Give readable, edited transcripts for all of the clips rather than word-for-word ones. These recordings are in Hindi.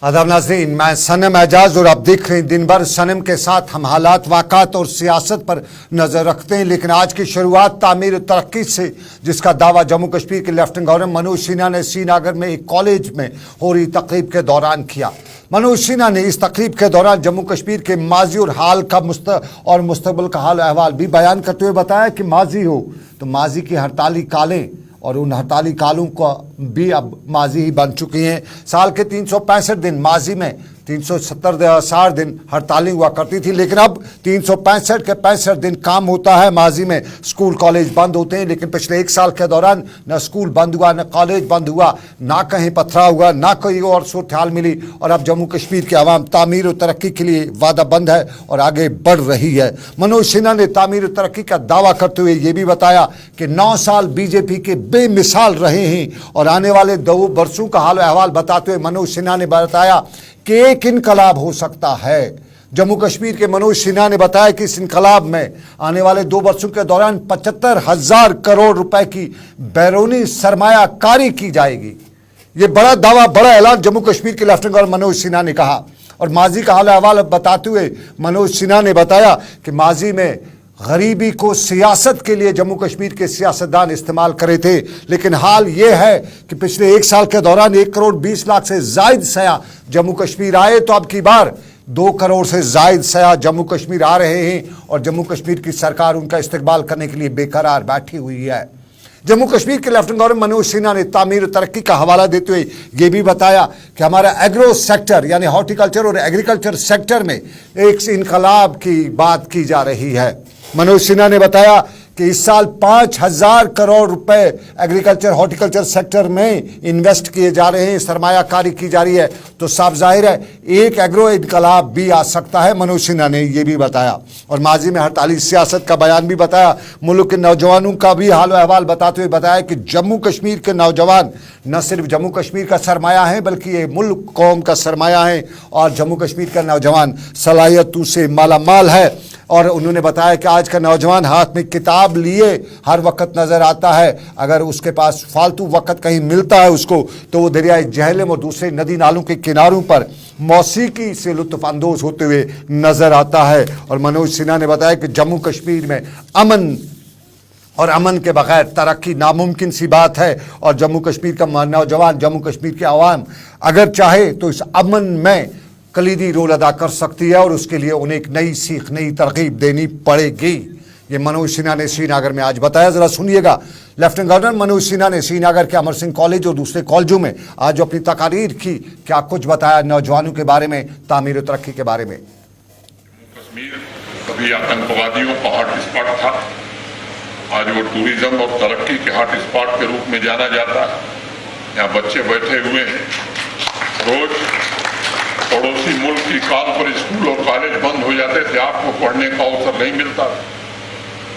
आदाब नाज़रीन, मैं सनम एजाज और आप देख रहे हैं दिन भर सनम के साथ हम हालात वाक़ात और सियासत पर नज़र रखते हैं। लेकिन आज की शुरुआत तामीर तरक्की से, जिसका दावा जम्मू कश्मीर के लेफ्टिनेंट गवर्नर मनोज सिन्हा ने श्रीनगर में एक कॉलेज में हो रही तकरीब के दौरान किया। मनोज सिन्हा ने इस तकरीब के दौरान जम्मू कश्मीर के माजी और हाल का मुस्तकबिल का हाल अहवाल भी बयान करते हुए बताया कि माजी हो तो माजी की हड़ताली कालें और उन हड़ताली कालों को भी अब माजी ही बन चुकी हैं। साल के 365 दिन, माजी में 360 दिन हड़ताली हुआ करती थी, लेकिन अब 365 के 65 दिन काम होता है। माजी में स्कूल कॉलेज बंद होते हैं, लेकिन पिछले एक साल के दौरान न स्कूल बंद हुआ, न कॉलेज बंद हुआ, ना कहीं पथरा हुआ, ना कोई और सूरत हाल मिली। और अब जम्मू कश्मीर की आवाम तामीर और तरक्की के लिए वादाबंद है और आगे बढ़ रही है। मनोज सिन्हा ने तामीर और तरक्की का दावा करते हुए ये भी बताया कि 9 साल बीजेपी के बेमिसाल रहे हैं और आने वाले 2 वर्षों का हाल अहवाल बताते हुए मनोज सिन्हा ने बताया कि एक इनकलाब हो सकता है। जम्मू कश्मीर के मनोज सिन्हा ने बताया कि इस इनकलाब में आने वाले 2 वर्षों के दौरान 75,000 करोड़ रुपए की बैरूनी सरमायाकारी की जाएगी। ये बड़ा दावा, बड़ा ऐलान जम्मू कश्मीर के लेफ्टिनेंट गवर्नर मनोज सिन्हा ने कहा। और माजी का हाल अहवाल बताते हुए मनोज सिन्हा ने बताया कि माजी में गरीबी को सियासत के लिए जम्मू कश्मीर के सियासतदान इस्तेमाल करे थे, लेकिन हाल ये है कि पिछले 1 साल के दौरान 1 करोड़ 20 लाख से जायद सयाह जम्मू कश्मीर आए, तो अब की बार 2 करोड़ से जायद सयाह जम्मू कश्मीर आ रहे हैं और जम्मू कश्मीर की सरकार उनका इस्तकबाल करने के लिए बेकरार बैठी हुई है। जम्मू कश्मीर के लेफ्टिनेंट गवर्नर मनोज सिन्हा ने तामीर तरक्की का हवाला देते हुए ये भी बताया कि हमारा एग्रो सेक्टर यानी हॉर्टिकल्चर और एग्रीकल्चर सेक्टर में एक इनकलाब की बात की जा रही है। मनोज सिन्हा ने बताया कि इस साल 5,000 करोड़ रुपए एग्रीकल्चर हॉर्टिकल्चर सेक्टर में इन्वेस्ट किए जा रहे हैं, सरमायाकारी की जा रही है, तो साफ जाहिर है एक एग्रो इनकलाब भी आ सकता है। मनोज सिन्हा ने यह भी बताया और माजी में हड़ताली सियासत का बयान भी बताया। मुल्क के नौजवानों का भी हाल अहवाल बताते हुए बताया कि जम्मू कश्मीर के नौजवान न सिर्फ जम्मू कश्मीर का सरमाया है, बल्कि ये मुल्क कौम का सरमाया है और जम्मू कश्मीर का नौजवान सलाहियतों से मालामाल है। और उन्होंने बताया कि आज का नौजवान हाथ में किताब लिए हर वक्त नज़र आता है। अगर उसके पास फालतू वक्त कहीं मिलता है उसको, तो वो दरियाए जहलम और दूसरे नदी नालों के किनारों पर मौसीकी से लुत्फ़ अंदोज होते हुए नज़र आता है। और मनोज सिन्हा ने बताया कि जम्मू कश्मीर में अमन और अमन के बगैर तरक्की नामुमकिन सी बात है और जम्मू कश्मीर का नौजवान, जम्मू कश्मीर की आवाम अगर चाहे तो इस अमन में कलीदी रोल अदा कर सकती है और उसके लिए उन्हें एक नई सीख, नई तरकीब देनी पड़ेगी। ये मनोज सिन्हा ने श्रीनगर में आज बताया। जरा सुनिएगा लेफ्टिनेंट गवर्नर मनोज सिन्हा ने श्रीनगर के अमर सिंह कॉलेज और दूसरे कॉलेजों में आज जो अपनी तकारीर की, क्या कुछ बताया नौजवानों के बारे में, तामीर और तरक्की के बारे में। कश्मीर कभी आतंकवादियों का हॉटस्पॉट था, आज वो टूरिज्म और तरक्की के हॉटस्पॉट के रूप में जाना जाता है। यहाँ बच्चे बैठे हुए हैं, रोज पड़ोसी मुल्क की कॉल पर स्कूल और कॉलेज बंद हो जाते थे, आपको पढ़ने का अवसर नहीं मिलता।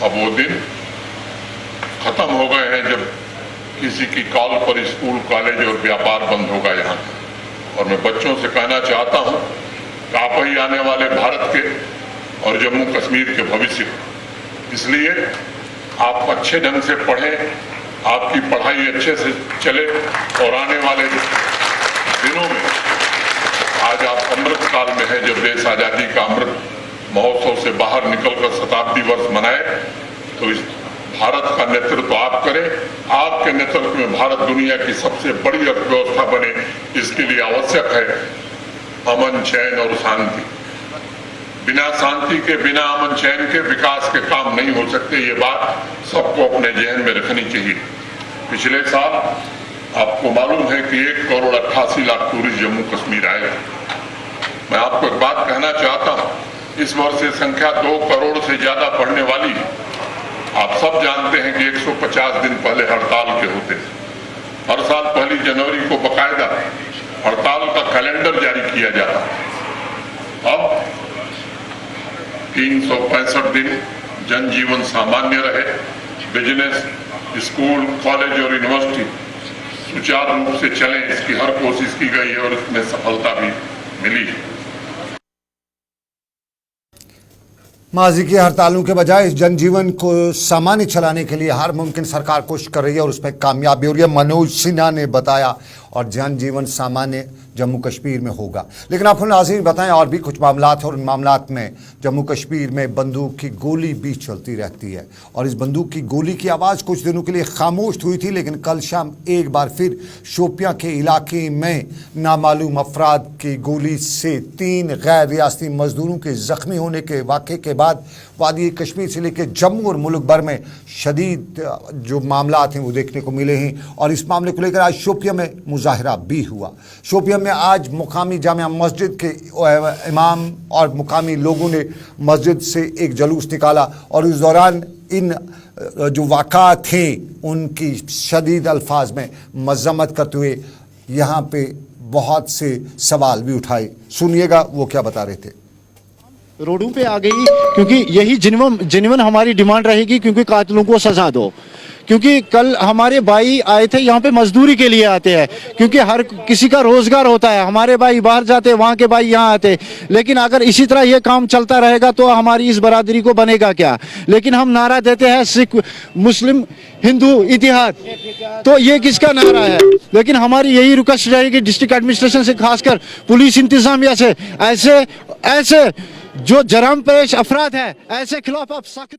अब वो दिन खत्म हो गए हैं जब किसी की कॉल पर स्कूल, कॉलेज और व्यापार बंद होगा यहाँ। और मैं बच्चों से कहना चाहता हूँ कि आप ही आने वाले भारत के और जम्मू कश्मीर के भविष्य को, इसलिए आप अच्छे ढंग से पढ़ें, आपकी पढ़ाई अच्छे से चले और आने वाले दिनों में, आज आप अमृत काल में है जब देश आजादी का अमृत महोत्सव से बाहर निकलकर शताब्दी वर्ष मनाए, तो इस भारत का नेतृत्व आप करें। आपके नेतृत्व में भारत दुनिया की सबसे बड़ी अर्थव्यवस्था बने, इसके लिए आवश्यक है अमन, चैन और शांति। बिना शांति के, बिना अमन चैन के विकास के काम नहीं हो सकते। ये बात सबको अपने जहन में रखनी चाहिए। पिछले साल आपको मालूम है कि 1 करोड़ 88 लाख टूरिस्ट जम्मू कश्मीर आए। मैं आपको एक बात कहना चाहता हूं, इस वर्ष ये संख्या 2 करोड़ से ज्यादा बढ़ने वाली है। आप सब जानते हैं कि 150 दिन पहले हड़ताल के होते थे। हर साल 1 जनवरी को बकायदा हड़ताल का कैलेंडर जारी किया जाता। अब 365 दिन जनजीवन सामान्य रहे, बिजनेस, स्कूल, कॉलेज और यूनिवर्सिटी सुचारू रूप से चले, इसकी हर कोशिश की गई है और इसमें सफलता भी मिली है। माजी की हड़तालों के बजाय इस जनजीवन को सामान्य चलाने के लिए हर मुमकिन सरकार कोशिश कर रही है और उसमें कामयाबी हो रही है, मनोज सिन्हा ने बताया। और जनजीवन सामान्य जम्मू कश्मीर में होगा। लेकिन आपको नाज़रीन बताएं और भी कुछ मामलात हैं और उन मामलात में जम्मू कश्मीर में बंदूक की गोली भी चलती रहती है और इस बंदूक की गोली की आवाज़ कुछ दिनों के लिए खामोश हुई थी, लेकिन कल शाम एक बार फिर शोपियां के इलाके में नामालूम अफराद की गोली से 3 गैर रियासती मजदूरों के जख्मी होने के वाक़े के बाद वादी कश्मीर से लेकर जम्मू और मुल्क भर में शदीद जो मामलात हैं वो देखने को मिले हैं। और इस मामले को लेकर आज शोपियां में मुजाहरा भी हुआ। शोपियां में आज मुकामी जामिया मस्जिद के इमाम और मुकामी लोगों ने मस्जिद से एक जुलूस निकाला और इस दौरान इन जो वाक़ात थे उनकी शदीद अल्फाज में मज़म्मत करते हुए यहाँ पे बहुत से सवाल भी उठाए। सुनिएगा वो क्या बता रहे थे। रोडों पे आ गई क्योंकि यही जेन्युइन हमारी डिमांड रहेगी, क्योंकि कातिलों को सजा दो। क्योंकि कल हमारे भाई आए थे यहाँ पे मजदूरी के लिए आते हैं, क्योंकि हर किसी का रोजगार होता है। हमारे भाई बाहर जाते, वहाँ के भाई यहाँ आते। लेकिन अगर इसी तरह ये काम चलता रहेगा तो हमारी इस बरादरी को बनेगा क्या। लेकिन हम नारा देते हैं सिख मुस्लिम हिंदू इतिहाद, तो ये किसका नारा है। लेकिन हमारी यही रिक्वेस्ट रहेगी डिस्ट्रिक्ट एडमिनिस्ट्रेशन से, खासकर पुलिस इंतजामिया से, ऐसे जो जराम पेश अफराद है ऐसे खिलाफ आप सख्त।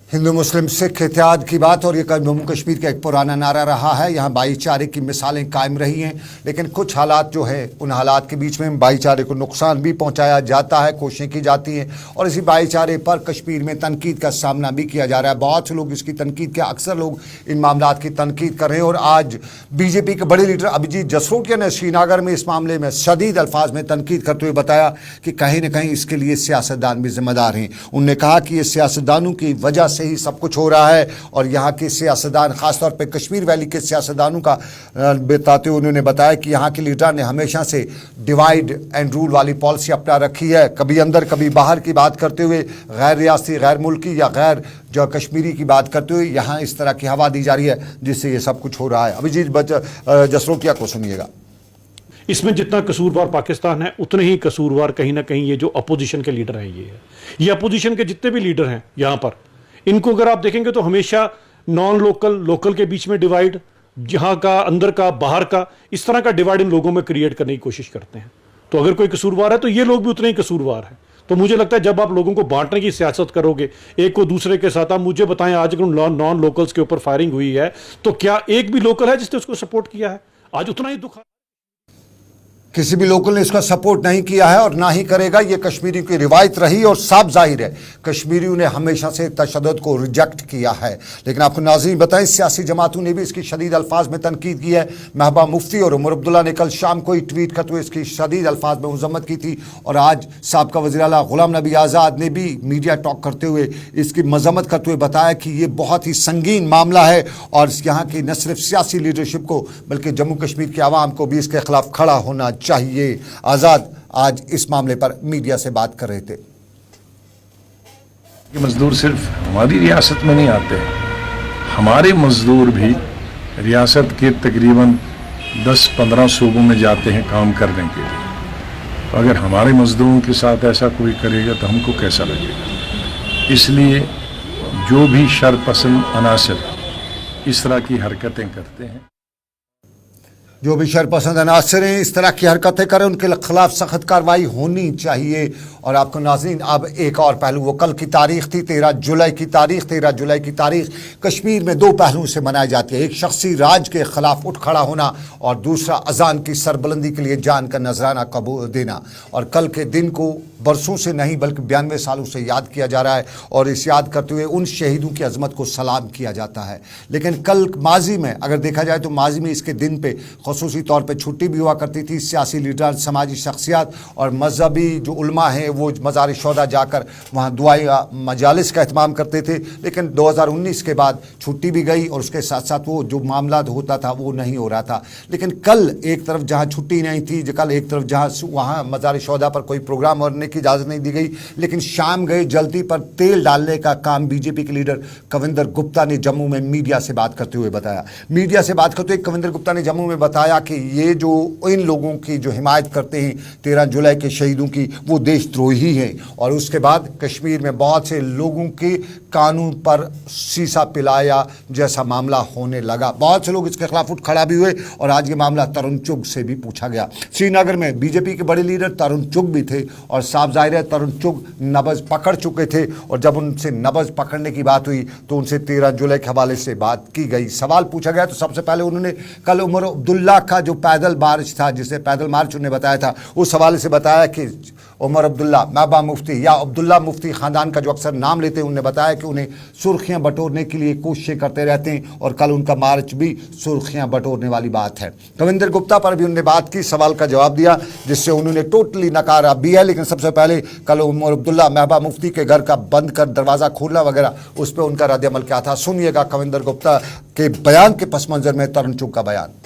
हिंदू मुस्लिम सिख इत्तेहाद की बात, और ये जम्मू कश्मीर का एक पुराना नारा रहा है। यहाँ भाईचारे की मिसालें कायम रही हैं, लेकिन कुछ हालात जो है उन हालात के बीच में भाईचारे को नुकसान भी पहुँचाया जाता है, कोशिशें की जाती हैं और इसी भाईचारे पर कश्मीर में तनकीद का सामना भी किया जा रहा है। बहुत से लोग इसकी तनकीद के, अक्सर लोग इन मामलात की तनकीद कर रहे हैं। और आज बीजेपी के बड़े लीडर अभिजीत जसरोटिया ने श्रीनगर में इस मामले में शदीद अल्फाज में तनकीद करते हुए बताया कि कहीं ना कहीं इसके लिए सियासतदान भी जिम्मेदार हैं। उन्होंने कहा कि ये सियासतदानों की वजह से ही सब कुछ हो रहा है और यहाँ के सियासतदान, खासतौर पे कश्मीर वैली के सियासतदानों का बताते हुए उन्होंने बताया कि यहाँ के लीडर ने हमेशा से डिवाइड एंड रूल वाली पॉलिसी अपना रखी है, कभी अंदर कभी बाहर की बात करते हुए, गैर रियासती, गैर मुल्की या गैर जो कश्मीरी की बात करते हुए यहाँ इस तरह की हवा दी जा रही है जिससे ये सब कुछ हो रहा है। अभिजीत जसरोटिया को सुनिएगा। इसमें जितना कसूरवार पाकिस्तान है उतने ही कसूरवार कहीं ना कहीं ये जो अपोजिशन के लीडर हैं ये अपोजिशन के जितने भी लीडर हैं यहाँ पर, इनको अगर आप देखेंगे तो हमेशा नॉन लोकल लोकल के बीच में डिवाइड, जहां का अंदर का बाहर का, इस तरह का डिवाइड इन लोगों में क्रिएट करने की कोशिश करते हैं। तो अगर कोई कसूरवार है तो ये लोग भी उतने ही कसूरवार हैं। तो मुझे लगता है जब आप लोगों को बांटने की सियासत करोगे एक को दूसरे के साथ, आप मुझे बताएं आज अगर नॉन लोकल्स के ऊपर फायरिंग हुई है तो क्या एक भी लोकल है जिसने उसको सपोर्ट किया है? आज उतना ही दुख। किसी भी लोकल ने इसका सपोर्ट नहीं किया है और ना ही करेगा। ये कश्मीरियों की रिवायत रही और साफ जाहिर है कश्मीरियों ने हमेशा से तशद्दुद को रिजेक्ट किया है। लेकिन आपको नाज़रीन बताएं, सियासी जमातों ने भी इसकी शदीद अल्फाज में तनकीद की है। महबूबा मुफ्ती और उमर अब्दुल्ला ने कल शाम को ही ट्वीट करते हुए इसकी शदीद अल्फाज में मज़म्मत की थी और आज साबका वज़ीर आला गुलाम नबी आज़ाद ने भी मीडिया टॉक करते हुए इसकी मज़म्मत करते हुए बताया कि ये बहुत ही संगीन मामला है और यहाँ की न सिर्फ सियासी लीडरशिप को बल्कि जम्मू कश्मीर की आवाम को भी इसके खिलाफ खड़ा होना चाहिए। आज़ाद आज इस मामले पर मीडिया से बात कर रहे थे। ये मजदूर सिर्फ हमारी रियासत में नहीं आते, हमारे मजदूर भी रियासत के तकरीबन 10-15 सूबों में जाते हैं काम करने के लिए। तो अगर हमारे मजदूरों के साथ ऐसा कोई करेगा तो हमको कैसा लगेगा। इसलिए जो भी शरपसंद अनासर इस तरह की हरकतें करते हैं, जो भी शरपसंद अनासर हैं इस तरह की हरकतें करें, उनके खिलाफ सख्त कार्रवाई होनी चाहिए। और आपको नाज़रीन अब एक और पहलू, वो कल की तारीख थी 13 जुलाई की तारीख। 13 जुलाई की तारीख कश्मीर में 2 पहलुओं से मनाई जाती है। एक शख्सी राज के खिलाफ उठ खड़ा होना और दूसरा अजान की सरबुलंदी के लिए जान का नजराना कबूल देना। और कल के दिन को बरसों से नहीं बल्कि 92 सालों से याद किया जा रहा है और इस याद करते हुए उन शहीदों की अजमत को सलाम किया जाता है। लेकिन कल माजी में अगर देखा जाए तो माजी में इसके दिन पे ख़ुसूसी तौर पे छुट्टी भी हुआ करती थी। सियासी लीडर, समाजी शख्सियात और मजहबी जो उलमा हैं वो मज़ार शोदा जाकर वहाँ दुआई मजालिस का एहतमाम करते थे। लेकिन 2019 के बाद छुट्टी भी गई और उसके साथ साथ वो जो मामला होता था वो नहीं हो रहा था। लेकिन कल एक तरफ जहाँ छुट्टी नहीं थी, कल एक तरफ जहाँ वहाँ मज़ार शोदा पर कोई प्रोग्राम करने की इजाज़त नहीं दी गई, लेकिन शाम गए जल्दी पर तेल डालने का काम बीजेपी के लीडर कविंदर गुप्ता ने जम्मू में मीडिया से बात करते हुए बताया। मीडिया से बात करते हुए कविंदर गुप्ता ने जम्मू में बताया बताया कि ये जो इन लोगों की जो हिमायत करते हैं 13 जुलाई के शहीदों की, वो देशद्रोही हैं। और उसके बाद कश्मीर में बहुत से लोगों के कानून पर शीशा पिलाया जैसा मामला होने लगा। बहुत से लोग इसके खिलाफ उठ खड़ा भी हुए और आज ये मामला तरुण चुग से भी पूछा गया। श्रीनगर में बीजेपी के बड़े लीडर तरुण चुग भी थे और साफ जाहिर है तरुण चुग नब्ज पकड़ चुके थे, और जब उनसे नब्ज पकड़ने की बात हुई तो उनसे 13 जुलाई के हवाले से बात की गई, सवाल पूछा गया। तो सबसे पहले उन्होंने कल उमर अब्दुल्ला का जो पैदल मार्च था, जिसे पैदल मार्च उन्हें बताया था, उस हवाले से बताया कि उमर अब्दुल्ला महबूबा मुफ्ती या अब्दुल्ला मुफ्ती ख़ानदान का जो अक्सर नाम लेते हैं, उन्होंने बताया कि उन्हें सुर्खियां बटोरने के लिए कोशिशें करते रहते हैं और कल उनका मार्च भी सुर्खियां बटोरने वाली बात है। कविंदर गुप्ता पर भी उन्होंने बात की, सवाल का जवाब दिया, जिससे उन्होंने टोटली नकारा भी है। लेकिन सबसे पहले कल उमर अब्दुल्ला महबूबा मुफ्ती के घर का बंद कर दरवाज़ा खोलना वगैरह, उस पर उनका रद्द-ए-अमल क्या था, सुनिएगा कविंदर गुप्ता के बयान के पस मंज़र में तरुण चुग का बयान।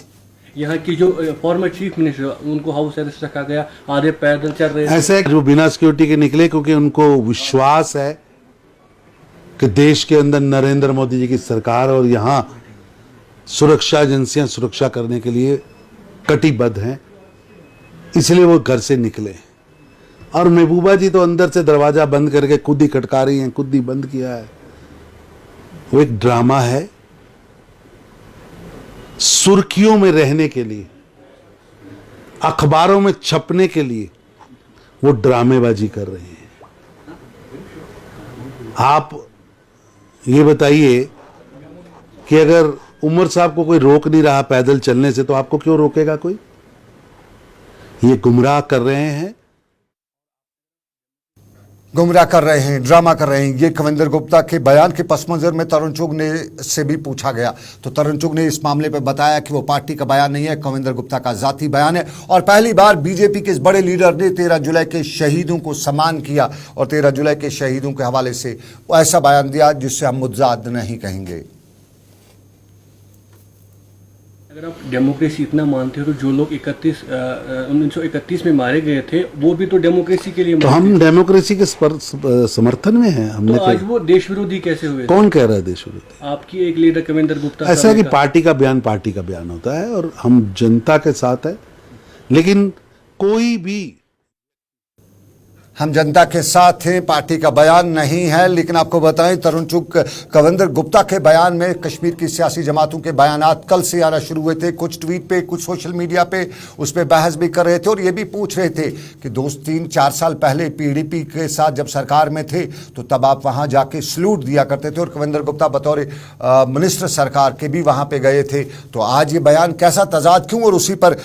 यहाँ की जो फॉर्मर चीफ मिनिस्टर उनको हाउस अरेस्ट रखा गया, आधे पैदल चल रहे थे। ऐसे जो बिना सिक्योरिटी के निकले क्योंकि उनको विश्वास है कि देश के अंदर नरेंद्र मोदी जी की सरकार और यहाँ सुरक्षा एजेंसियां सुरक्षा करने के लिए कटिबद्ध हैं, इसलिए वो घर से निकले। और महबूबा जी तो अंदर से दरवाजा बंद करके खुद ही खटका रही हैं, खुद ही बंद किया है। वो एक ड्रामा है, सुर्खियों में रहने के लिए, अखबारों में छपने के लिए वो ड्रामेबाजी कर रहे हैं। आप ये बताइए कि अगर उमर साहब को कोई रोक नहीं रहा पैदल चलने से, तो आपको क्यों रोकेगा कोई? ये गुमराह कर रहे हैं, गुमराह कर रहे हैं, ड्रामा कर रहे हैं। ये कविंदर गुप्ता के बयान के पस मंज़र में तरुण चुग ने से भी पूछा गया, तो तरुण चुग ने इस मामले पर बताया कि वो पार्टी का बयान नहीं है, कविंदर गुप्ता का ज़ाती बयान है। और पहली बार बीजेपी के इस बड़े लीडर ने 13 जुलाई के शहीदों को सम्मान किया और 13 जुलाई के शहीदों के हवाले से ऐसा बयान दिया जिससे हम मुद्दाद नहीं कहेंगे। अगर आप डेमोक्रेसी इतना मानते हो तो जो लोग 1931 में मारे गए थे वो भी तो डेमोक्रेसी के लिए तो हम डेमोक्रेसी के समर्थन में हैं। हमने तो आज वो देश विरोधी कैसे हुए? कौन कह रहा है देश विरोधी? आपकी एक लीडर कविंदर गुप्ता। ऐसा है कि पार्टी का बयान होता है और हम जनता के साथ है, लेकिन कोई भी हम जनता के साथ हैं, पार्टी का बयान नहीं है। लेकिन आपको बताएं तरुण चुग कविंदर गुप्ता के बयान में कश्मीर की सियासी जमातों के बयानात कल से आना शुरू हुए थे, कुछ ट्वीट पे, कुछ सोशल मीडिया पे उस पर बहस भी कर रहे थे और ये भी पूछ रहे थे कि 2-3-4 साल पहले पीडीपी के साथ जब सरकार में थे तो तब आप वहाँ जाके सलूट दिया करते थे और कविंदर गुप्ता बतौर मिनिस्टर सरकार के भी वहाँ पे गए थे। तो आज ये बयान कैसा तजाद क्यों, और उसी पर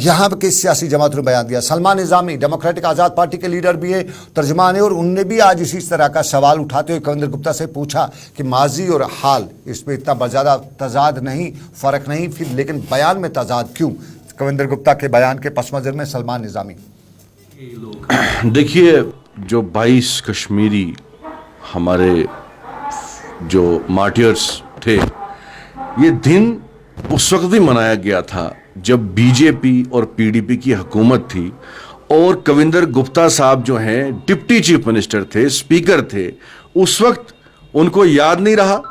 यहाँ के सियासी जमातों ने बयान दिया। सलमान निज़ामी डेमोक्रेटिक आज़ाद पार्टी के लीडर भी है, तर्जुमान है, और उनने भी आज इसी तरह का सवाल उठाते हुए कविंदर गुप्ता से पूछा कि माजी और हाल इसमें इतना ज़्यादा तजाद नहीं, फ़र्क नहीं, फिर लेकिन बयान में तजाद क्यों? कविंदर गुप्ता के बयान के पस मंज़र में सलमान निज़ामी। देखिए, जो 22 कश्मीरी हमारे जो मार्टियर्स थे, ये दिन उस वक्त भी मनाया गया था जब बीजेपी और पीडीपी की हुकूमत थी और कविंदर गुप्ता साहब जो हैं डिप्टी चीफ मिनिस्टर थे, स्पीकर थे। उस वक्त उनको याद नहीं रहा?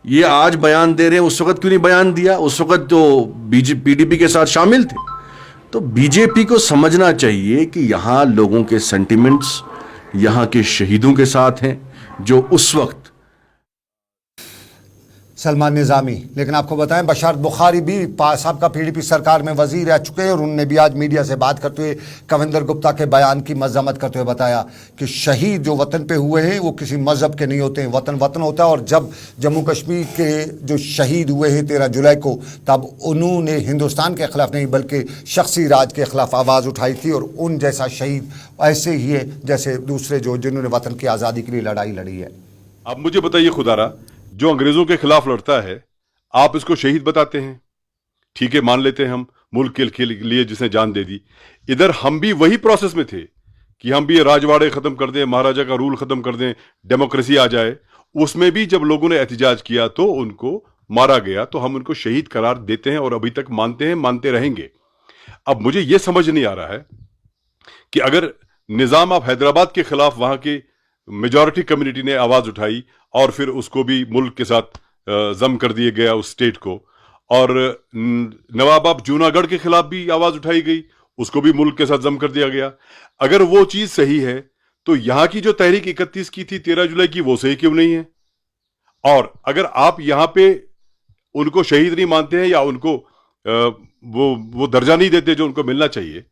ये आज बयान दे रहे हैं, उस वक्त क्यों नहीं बयान दिया? उस वक्त तो पीडीपी के साथ शामिल थे। तो बीजेपी को समझना चाहिए कि यहाँ लोगों के सेंटिमेंट्स यहाँ के शहीदों के साथ हैं जो उस वक्त। सलमान निज़ामी। लेकिन आपको बताएं बशार बुखारी भी साहब का पीडीपी सरकार में वजीर रह चुके हैं और उनने भी आज मीडिया से बात करते हुए कविंदर गुप्ता के बयान की मजम्मत करते हुए बताया कि शहीद जो वतन पे हुए हैं वो किसी मजहब के नहीं होते हैं, वतन वतन होता है। और जब जम्मू कश्मीर के जो शहीद हुए हैं 13 जुलाई को, तब उन्होंने हिंदुस्तान के खिलाफ नहीं बल्कि शख्सी राज के खिलाफ आवाज़ उठाई थी और उन जैसा शहीद ऐसे ही है जैसे दूसरे जो जिन्होंने वतन की आज़ादी के लिए लड़ाई लड़ी है। अब मुझे बताइए खुदारा, जो अंग्रेजों के खिलाफ लड़ता है आप इसको शहीद बताते हैं? ठीक है, मान लेते हैं हम मुल्क के लिए जिसने जान दे दी। इधर हम भी वही प्रोसेस में थे कि हम भी राजवाड़े खत्म कर दें, महाराजा का रूल खत्म कर दें, डेमोक्रेसी आ जाए। उसमें भी जब लोगों ने एहतिजाज किया तो उनको मारा गया, तो हम उनको शहीद करार देते हैं और अभी तक मानते हैं, मानते रहेंगे। अब मुझे यह समझ नहीं आ रहा है कि अगर निजाम ऑफ हैदराबाद के खिलाफ वहां की मेजॉरिटी कम्युनिटी ने आवाज उठाई और फिर उसको भी मुल्क के साथ जम कर दिया गया उस स्टेट को, और नवाब जूनागढ़ के खिलाफ भी आवाज उठाई गई, उसको भी मुल्क के साथ जम कर दिया गया। अगर वो चीज सही है तो यहां की जो तहरीक 31 की थी 13 जुलाई की, वो सही क्यों नहीं है? और अगर आप यहां पे उनको शहीद नहीं मानते हैं या उनको वो दर्जा नहीं देते जो उनको मिलना चाहिए,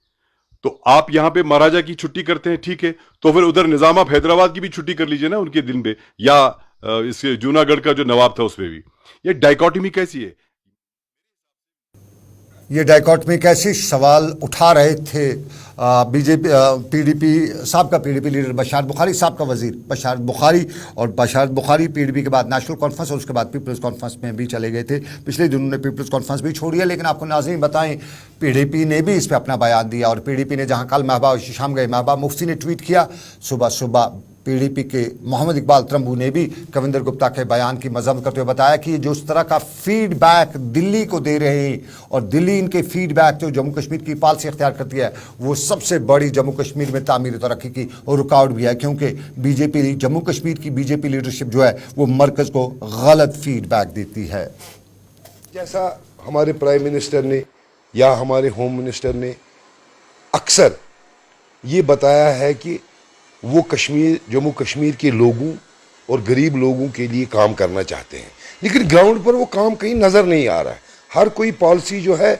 तो आप यहां पे महाराजा की छुट्टी करते हैं, ठीक है, तो फिर उधर निजाम ऑफ हैदराबाद की भी छुट्टी कर लीजिए ना उनके दिन पे, या इस जूनागढ़ का जो नवाब था उसमें भी। ये डाइकोटमी कैसी है? ये डाइकोटमी कैसी सवाल उठा रहे थे बीजेपी पीडीपी साहब का पीडीपी लीडर बशारत बुखारी साहब का वजीर बशारत बुखारी, और बशारत बुखारी पीडीपी के बाद नेशनल कॉन्फ्रेंस और उसके बाद पीपल्स कॉन्फ्रेंस में भी चले गए थे। पिछले दिनों ने पीपल्स कॉन्फ्रेंस भी छोड़ी है, लेकिन आपको नाज़रीन बताएं पीडीपी ने भी इस पर अपना बयान दिया। और पीडीपी ने जहां कल महबूबा शाम गए, महबूबा मुफ्ती ने ट्वीट किया, सुबह सुबह पीडीपी के मोहम्मद इकबाल त्रंबू ने भी कविंदर गुप्ता के बयान की मजम्मत करते हुए बताया कि जो इस तरह का फीडबैक दिल्ली को दे रहे हैं, और दिल्ली इनके फीडबैक जो जम्मू कश्मीर की पॉलिसी अख्तियार करती है, वो सबसे बड़ी जम्मू कश्मीर में तामीर तरक्की की और रुकावट भी है, क्योंकि बीजेपी जम्मू कश्मीर की बीजेपी लीडरशिप जो है वो मरकज़ को गलत फीडबैक देती है। जैसा हमारे प्राइम मिनिस्टर ने या हमारे होम मिनिस्टर ने अक्सर ये बताया है कि वो जम्मू कश्मीर के लोगों और गरीब लोगों के लिए काम करना चाहते हैं, लेकिन ग्राउंड पर वो काम कहीं नज़र नहीं आ रहा है। हर कोई पॉलिसी जो है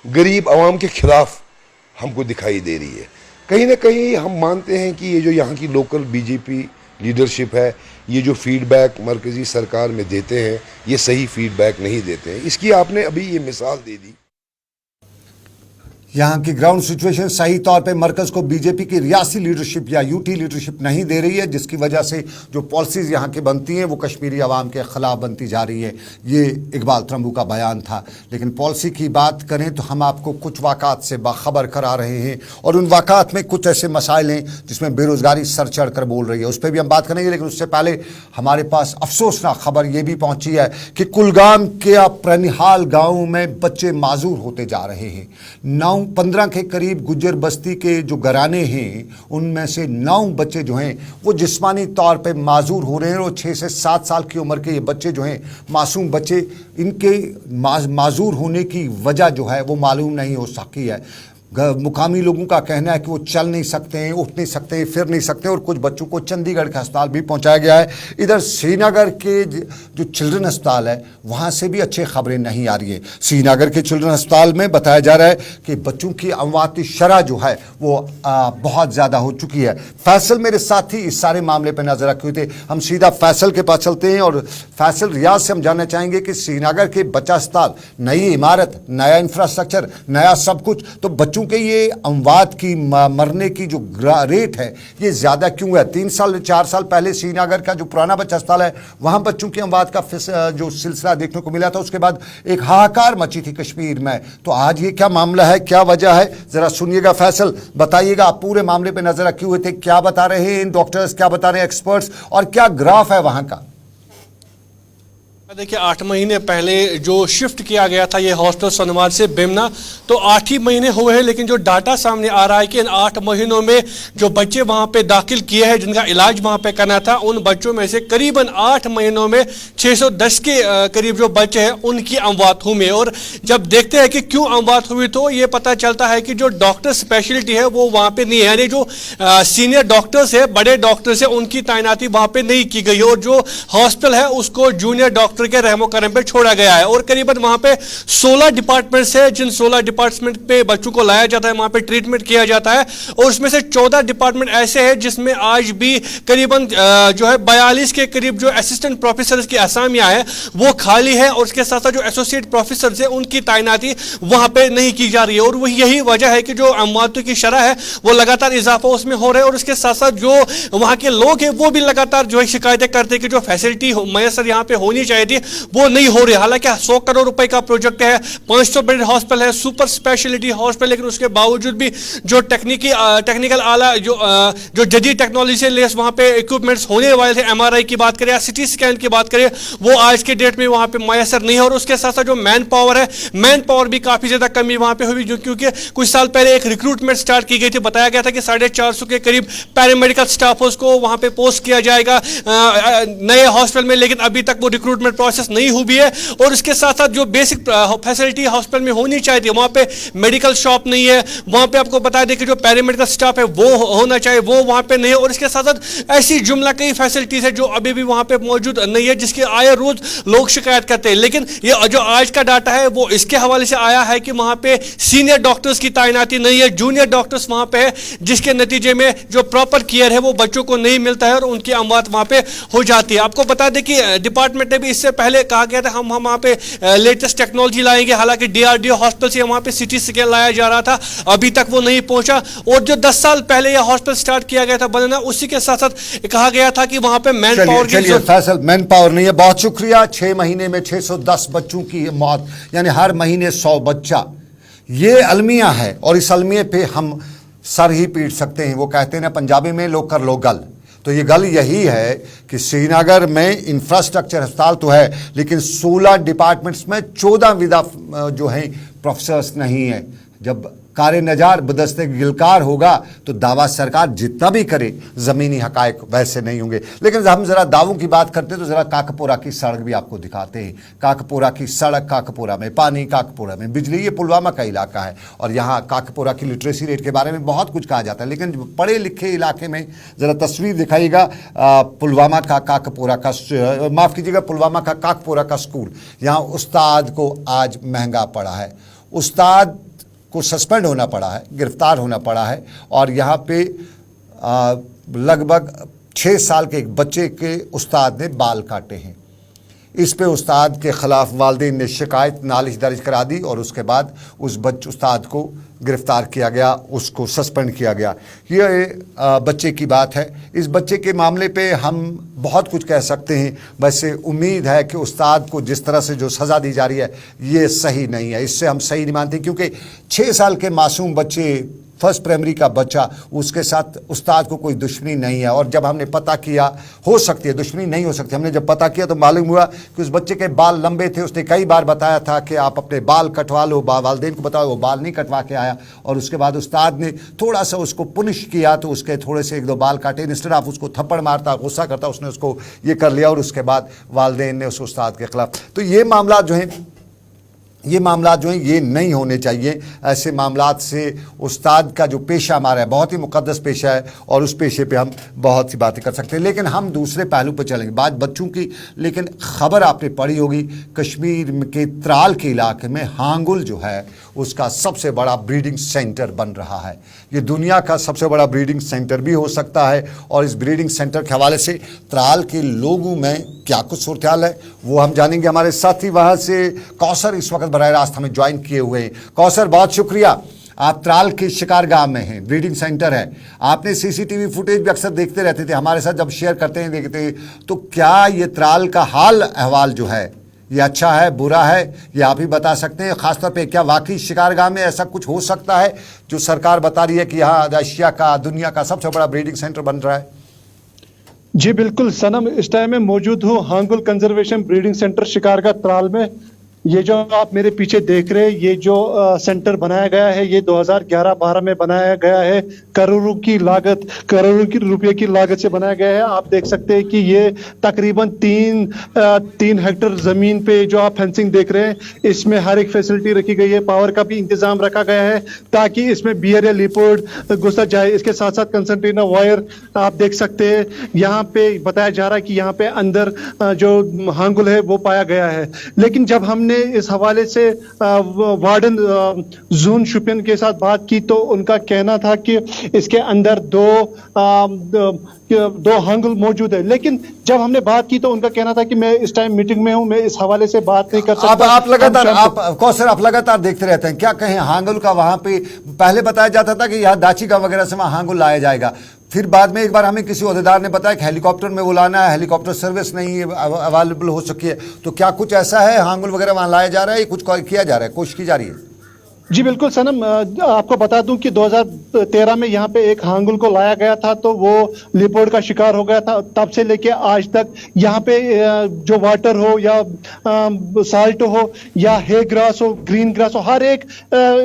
गरीब आवाम के खिलाफ हमको दिखाई दे रही है। कहीं ना कहीं हम मानते हैं कि ये जो यहाँ की लोकल बीजेपी लीडरशिप है, ये जो फीडबैक मरकज़ी सरकार में देते हैं, ये सही फीडबैक नहीं देते हैं। इसकी आपने अभी ये मिसाल दे दी। यहाँ की ग्राउंड सिचुएशन सही तौर पे मरकज़ को बीजेपी की रियासी लीडरशिप या यूटी लीडरशिप नहीं दे रही है, जिसकी वजह से जो पॉलिसीज़ यहाँ की बनती हैं वो कश्मीरी आवाम के ख़िलाफ़ बनती जा रही है। ये इकबाल त्रंबू का बयान था। लेकिन पॉलिसी की बात करें तो हम आपको कुछ वाक़ात से बाखबर करा रहे हैं, और उन वाक़ात में कुछ ऐसे मसाइल हैं जिसमें बेरोज़गारी सर चढ़ कर बोल रही है, उस पर भी हम बात करेंगे। लेकिन उससे पहले हमारे पास अफसोसनाक खबर ये भी पहुँची है कि कुलगाम के प्रनिहाल गाँव में बच्चे माजूर होते जा रहे हैं। 9-15 के करीब गुज्जर बस्ती के जो घराने हैं, उनमें से 9 बच्चे जो हैं वो जिस्मानी तौर पे माजूर हो रहे हैं, और 6 से 7 साल की उम्र के ये बच्चे जो हैं, मासूम बच्चे, इनके माजूर होने की वजह जो है वो मालूम नहीं हो सकी है। मुकामी लोगों का कहना है कि वो चल नहीं सकते हैं, उठ नहीं सकते हैं, फिर नहीं सकते, और कुछ बच्चों को चंडीगढ़ के अस्पताल भी पहुंचाया गया है। इधर श्रीनगर के जो चिल्ड्रन अस्पताल है वहाँ से भी अच्छी खबरें नहीं आ रही है। श्रीनगर के चिल्ड्रन अस्पताल में बताया जा रहा है कि बच्चों की अमवाती शरह जो है वो बहुत ज़्यादा हो चुकी है। फैसल मेरे साथी इस सारे मामले पर नजर रखे हुए थे। हम सीधा फैसल के पास चलते हैं, और फैसल रियाज से हम जानना चाहेंगे कि श्रीनगर के बच्चा अस्पताल, नई इमारत, नया इंफ्रास्ट्रक्चर, नया सब कुछ, तो बच्चों के ये अमवात की मरने की जो रेट है ये ज़्यादा क्यों है? 3-4 साल पहले श्रीनगर का जो पुराना बच्चा अस्पताल है वहाँ बच्चों की अमवात का जो सिलसिला देखने को मिला था, उसके बाद एक हाहाकार मची थी कश्मीर में। तो आज ये क्या मामला है, क्या वजह है, ज़रा सुनिएगा। फैसल बताइएगा, आप पूरे मामले पर नजर रखे हुए थे, क्या बता रहे हैं डॉक्टर्स, क्या बता रहे हैं एक्सपर्ट्स, और क्या ग्राफ है वहाँ का? देखिए 8 महीने पहले जो शिफ्ट किया गया था ये हॉस्टल सोनमार्ग से बेमना, तो 8 ही महीने हुए हैं, लेकिन जो डाटा सामने आ रहा है कि इन 8 महीनों में जो बच्चे वहां पे दाखिल किए हैं, जिनका इलाज वहां पे करना था, उन बच्चों में से करीबन 8 महीनों में 610 के करीब जो बच्चे हैं उनकी अमवात हुई है। और जब देखते हैं कि क्यों अमवात हुई तो ये पता चलता है कि जो डॉक्टर स्पेशलिटी है वो वहाँ पे नहीं है, यानी जो सीनियर डॉक्टर्स है, बड़े डॉक्टर्स है, उनकी तैनाती वहाँ पे नहीं की गई, और जो हॉस्पिटल है उसको जूनियर डॉक्टर के रहमो करम पे छोड़ा गया है। और करीबन वहां पे 16 डिपार्टमेंट्स है, जिन 16 डिपार्टमेंट पे बच्चों को लाया जाता है, वहां पे ट्रीटमेंट किया जाता है, और उसमें से 14 डिपार्टमेंट ऐसे हैं जिसमें आज भी करीबन जो है 42 के करीब जो असिस्टेंट प्रोफेसर की असामियां है वो खाली है, और उसके साथ साथ जो एसोसिएट प्रोफेसर है उनकी तैनाती वहां पे नहीं की जा रही है। और वही यही वजह है कि जो अमवातों की शरह है वो लगातार इजाफा उसमें हो रहा है, और उसके साथ साथ जो वहां के लोग हैं वो भी लगातार जो है शिकायतें करते हैं कि जो फैसिलिटी मैसर यहाँ पे होनी चाहिए थी वो नहीं हो रही। हालांकि 100 करोड़ रुपए का प्रोजेक्ट है, 500 बेड हॉस्पिटल है, सुपर स्पेशलिटी हॉस्पिटल, लेकिन उसके बावजूद भी जो टेक्निकल आला जो जदीद टेक्नोलॉजी से लेस वहां पे इक्विपमेंट्स होने वाले थे, MRI की बात करें या सिटी स्कैन की बात करें, वो आज के डेट में वहां पे मैसर नहीं है। और उसके साथ साथ जो मैन पावर है, मैन पावर भी काफी ज्यादा कमी वहां पे हुई, क्योंकि कुछ साल पहले एक रिक्रूटमेंट स्टार्ट की गई थी। बताया गया था कि 450 के करीब पैरामेडिकल स्टाफ को वहां पे पोस्ट किया जाएगा नए हॉस्पिटल में, लेकिन अभी तक वो रिक्रूटमेंट प्रोसेस नहीं हुई है, और उसके साथ साथ जो बेसिक फैसिलिटी हॉस्पिटल में होनी चाहिए थी, वहाँ पे मेडिकल शॉप नहीं है, वहाँ पे आपको बता दें कि जो पैरामेडिकल स्टाफ है वो होना चाहिए, वो वहाँ पे नहीं है, और इसके साथ साथ ऐसी जुमला कई फैसिलिटीज है जो अभी भी वहाँ पे मौजूद नहीं है, जिसके आए रोज लोग शिकायत करते हैं। लेकिन ये जो आज का डाटा है वो इसके हवाले से आया है कि वहाँ पे सीनियर डॉक्टर्स की तैनाती नहीं है, जूनियर डॉक्टर्स वहाँ पे है, जिसके नतीजे में जो प्रॉपर केयर है वो बच्चों को नहीं मिलता है और उनकी अमवात वहाँ पे हो जाती है। आपको बता दें कि डिपार्टमेंट ने भी इससे पहले कहा गया था हम वहाँ पे लेटेस्ट टेक्नोलॉजी लाएंगे, हालांकि DRDO हॉस्पिटल से वहाँ पे CT स्कैन लाया जा रहा था, अभी तक वो नहीं पहुंचा। और जो 10 साल पहले यह हॉस्पिटल स्टार्ट किया गया था बनना, उसी के साथ साथ कहा गया था कि वहां पे मैन पावर चलिए फैसल मैन पावर नहीं है। बहुत शुक्रिया। 6 महीने में 610 बच्चों की मौत, यानी हर महीने 100 बच्चा, ये अलमिया है और इस अलमिया पे हम सर ही पीट सकते हैं। वो कहते हैं ना पंजाबी में, लो कर लो गल। तो ये गल यही है कि श्रीनगर में इंफ्रास्ट्रक्चर अस्पताल तो है, लेकिन 16 डिपार्टमेंट्स में 14 विदा जो हैं प्रोफेसर्स नहीं है। जब कार नजार बदस्ते गिलकार होगा तो दावा सरकार जितना भी करे ज़मीनी हकायक वैसे नहीं होंगे। लेकिन हम ज़रा दावों की बात करते हैं तो ज़रा काकपोरा की सड़क भी आपको दिखाते हैं। काकपोरा की सड़क, काकपोरा में पानी, काकपोरा में बिजली, ये पुलवामा का इलाका है और यहाँ काकपोरा की लिटरेसी रेट के बारे में बहुत कुछ कहा जाता है, लेकिन पढ़े लिखे इलाके में ज़रा तस्वीर दिखाइएगा पुलवामा का काकपोरा का, माफ़ कीजिएगा, पुलवामा का काकपोरा का स्कूल। यहाँ उस्ताद को आज महंगा पड़ा है, उस्ताद को सस्पेंड होना पड़ा है, गिरफ्तार होना पड़ा है और यहाँ पे लगभग 6 साल के एक बच्चे के उस्ताद ने बाल काटे हैं। इस पे उस्ताद के ख़िलाफ़ वालिदैन ने शिकायत नालिश दर्ज करा दी और उसके बाद उस उस्ताद को गिरफ़्तार किया गया, उसको सस्पेंड किया गया। ये बच्चे की बात है। इस बच्चे के मामले पे हम बहुत कुछ कह सकते हैं, वैसे उम्मीद है कि उस्ताद को जिस तरह से जो सज़ा दी जा रही है ये सही नहीं है, इससे हम सही नहीं मानते, क्योंकि 6 साल के मासूम बच्चे, फर्स्ट प्राइमरी का बच्चा, उसके साथ उस्ताद को कोई दुश्मनी नहीं है। और जब हमने पता किया, हो सकती है दुश्मनी नहीं हो सकती, हमने जब पता किया तो मालूम हुआ कि उस बच्चे के बाल लंबे थे। उसने कई बार बताया था कि आप अपने बाल कटवा लो, वालिदैन को बताओ, वो बाल नहीं कटवा के आया और उसके बाद उस्ताद ने थोड़ा सा उसको पुनिश किया तो उसके थोड़े से 1-2 बाल काटे। इंस्टेड ऑफ उसको थप्पड़ मारता, गुस्सा करता, उसने उसको ये कर लिया और उसके बाद वालिदैन ने उस उस्ताद के खिलाफ। तो ये मामला जो है ये नहीं होने चाहिए। ऐसे मामलात से उस्ताद का जो पेशा हमारा है बहुत ही मुक़द्दस पेशा है और उस पेशे पे हम बहुत सी बातें कर सकते हैं। लेकिन हम दूसरे पहलू पर चलेंगे, बात बच्चों की। लेकिन ख़बर आपने पढ़ी होगी, कश्मीर के त्राल के इलाके में हांगुल जो है उसका सबसे बड़ा ब्रीडिंग सेंटर बन रहा है। ये दुनिया का सबसे बड़ा ब्रीडिंग सेंटर भी हो सकता है और इस ब्रीडिंग सेंटर के हवाले से त्राल के लोगों में क्या कुछ सूरत हाल है वो हम जानेंगे। हमारे साथी वहाँ से कौसर इस वक्त बराह रास्त हमें ज्वाइन किए हुए हैं। कौसर, बहुत शुक्रिया। आप त्राल के शिकारगाह में हैं, ब्रीडिंग सेंटर है, आपने CCTV फुटेज भी अक्सर देखते रहते थे, हमारे साथ जब शेयर करते हैं देखते हैं, तो क्या ये त्राल का हाल अहवाल जो है ये अच्छा है, बुरा है, ये आप ही बता सकते हैं? ख़ासतौर पे क्या वाकई शिकारगाह में ऐसा कुछ हो सकता है जो सरकार बता रही है कि यहाँ एशिया का, दुनिया का सबसे बड़ा ब्रीडिंग सेंटर बन रहा है? जी बिल्कुल सनम, इस टाइम में मौजूद हूँ hangul conservation breeding centre शिकारगाह Tral में। ये जो आप मेरे पीछे देख रहे हैं, ये जो सेंटर बनाया गया है ये 2011-12 में बनाया गया है। करोड़ों की रुपए की लागत से बनाया गया है। आप देख सकते हैं कि ये तकरीबन 3 हेक्टेयर जमीन पे जो आप फेंसिंग देख रहे हैं, इसमें हर एक फैसिलिटी रखी गई है। पावर का भी इंतजाम रखा गया है ताकि इसमें बियर या लिपर्ड घुसा जाए। इसके साथ साथ कंसंट्रेटर वायर आप देख सकते हैं। यहाँ पे बताया जा रहा है कि यहाँ पे अंदर जो हांगुल है वो पाया गया है। लेकिन जब हमने इस हवाले से वार्डन जून शुपियन के साथ बात की तो उनका कहना था कि इसके अंदर दो हांगुल मौजूद है। लेकिन जब हमने बात की तो उनका कहना था कि मैं इस टाइम मीटिंग में हूं, मैं इस हवाले से बात नहीं कर सकता। आप लगातार देखते रहते हैं, क्या कहें हांगुल का? वहां पे पहले बताया जाता था कि यहाँ दाचिका वगैरह से वहां हांगुल लाया जाएगा, फिर बाद में एक बार हमें किसी ओहदेदार ने बताया कि हेलीकॉप्टर में वो लाना है, हेलीकॉप्टर सर्विस नहीं अवेलेबल हो सकी है। तो क्या कुछ ऐसा है हांगुल वगैरह वहाँ लाया जा रहा है, कुछ किया जा रहा है, कोशिश की जा रही है? जी बिल्कुल सनम, आपको बता दूं कि 2013 में यहाँ पे एक हांगुल को लाया गया था तो वो लिपोड का शिकार हो गया था। तब से लेके आज तक यहाँ पे जो वाटर हो या साल्ट हो या हे ग्रास हो, ग्रीन ग्रास हो, हर एक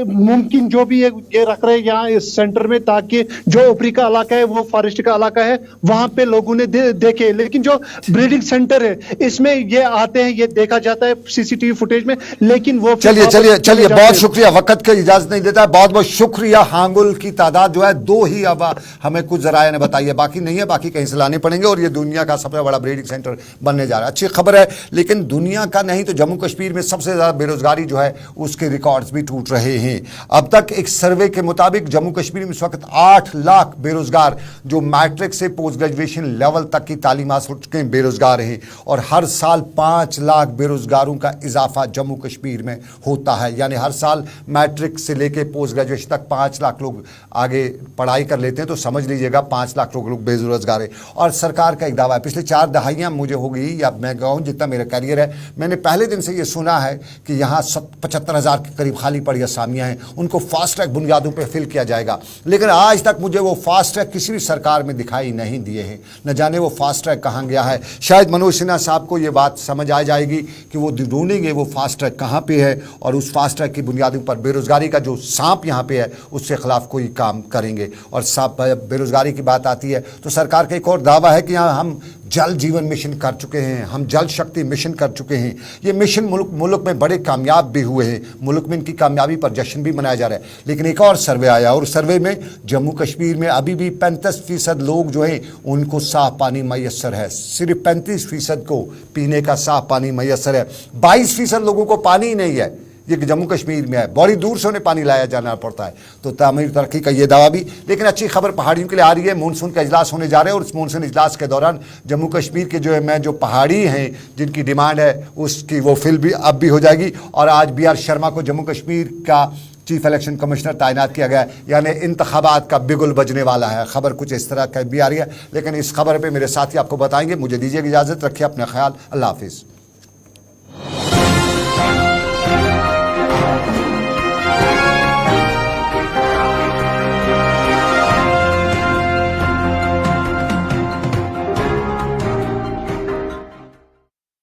मुमकिन जो भी है ये रख रहे हैं यहाँ इस सेंटर में, ताकि जो ऊपरी का इलाका है वो फॉरेस्ट का इलाका है वहां पे लोगों ने देखे। लेकिन जो ब्रीडिंग सेंटर है इसमें ये आते हैं, ये देखा जाता है सीसीटीवी फुटेज में, लेकिन वो चलिए चलिए चलिए, बहुत शुक्रिया, वक्त की इजाजत नहीं देता है। बहुत बहुत शुक्रिया। हांगुल की तादाद जो है 2 ही अब हमें कुछ जराये ने बताई है, बाकी नहीं है, बाकी कहीं से लाने पड़ेंगे और ये दुनिया का सबसे बड़ा ब्रीडिंग सेंटर बनने जा रहा है। अच्छी खबर है, लेकिन दुनिया का नहीं तो जम्मू कश्मीर में सबसे ज्यादा बेरोजगारी जो है उसके रिकॉर्ड्स भी टूट रहे हैं। अब तक एक सर्वे के मुताबिक जम्मू कश्मीर में इस वक्त 8 लाख बेरोजगार जो मैट्रिक से पोस्ट ग्रेजुएशन लेवल तक की तालीम हासिल चुके हैं बेरोजगार हैं, और हर साल 5 लाख बेरोजगारों का इजाफा जम्मू कश्मीर में होता है। यानी हर साल मैट्रिक से लेके पोस्ट ग्रेजुएशन तक 5 लाख लोग आगे पढ़ाई कर लेते हैं, तो समझ लीजिएगा 5 लाख लोग बेरोजगार है। और सरकार का एक दावा है, पिछले 4 दहाइयाँ मुझे हो गई या मैं कहूँ जितना मेरा करियर है, मैंने पहले दिन से ये सुना है कि यहाँ 75,000 के करीब खाली पड़ी असामियाँ हैं, उनको फास्ट ट्रैक बुनियादों पर फिल किया जाएगा। लेकिन आज तक मुझे वो फास्ट ट्रैक किसी भी सरकार में दिखाई नहीं दिए हैं। न जाने वो फास्ट ट्रैक कहाँ गया है। शायद मनोज सिन्हा साहब को ये बात समझ आ जाएगी कि वो ढूंढेंगे वो फास्ट ट्रैक कहाँ पे है और उस फास्ट ट्रैक की बुनियादों पर बेरोजगारी का जो सांप यहाँ पे है उसके खिलाफ कोई काम करेंगे। और सांप बेरोजगारी की बात आती है तो सरकार का एक और दावा है कि यहाँ हम जल जीवन मिशन कर चुके हैं, हम जल शक्ति मिशन कर चुके हैं। ये मिशन मुल्क में बड़े कामयाब भी हुए हैं, मुल्क में इनकी कामयाबी पर जश्न भी मनाया जा रहा है। लेकिन एक और सर्वे आया और सर्वे में जम्मू कश्मीर में अभी भी 35% लोग जो हैं उनको साफ पानी मैसर है। सिर्फ 35% को पीने का साफ पानी मैसर है, 22% लोगों को पानी ही नहीं है। ये जम्मू कश्मीर में है, बड़ी दूर से उन्हें पानी लाया जाना पड़ता है। तो तामीर तरक्की का ये दावा भी। लेकिन अच्छी खबर पहाड़ियों के लिए आ रही है, मानसून का इजलास होने जा रहा है और इस मानसून इजलास के दौरान जम्मू कश्मीर के जो पहाड़ी हैं जिनकी डिमांड है उसकी वो फिल भी अब भी हो जाएगी। और आज BR शर्मा को जम्मू कश्मीर का चीफ इलेक्शन कमिश्नर तैनात किया गया है, यानी इंतखाबात का बिगुल बजने वाला है। खबर कुछ इस तरह का भी आ रही है, लेकिन इस खबर पर मेरे साथी आपको बताएंगे। मुझे दीजिए इजाज़त, रखिए अपना ख्याल, अल्लाह हाफिज़।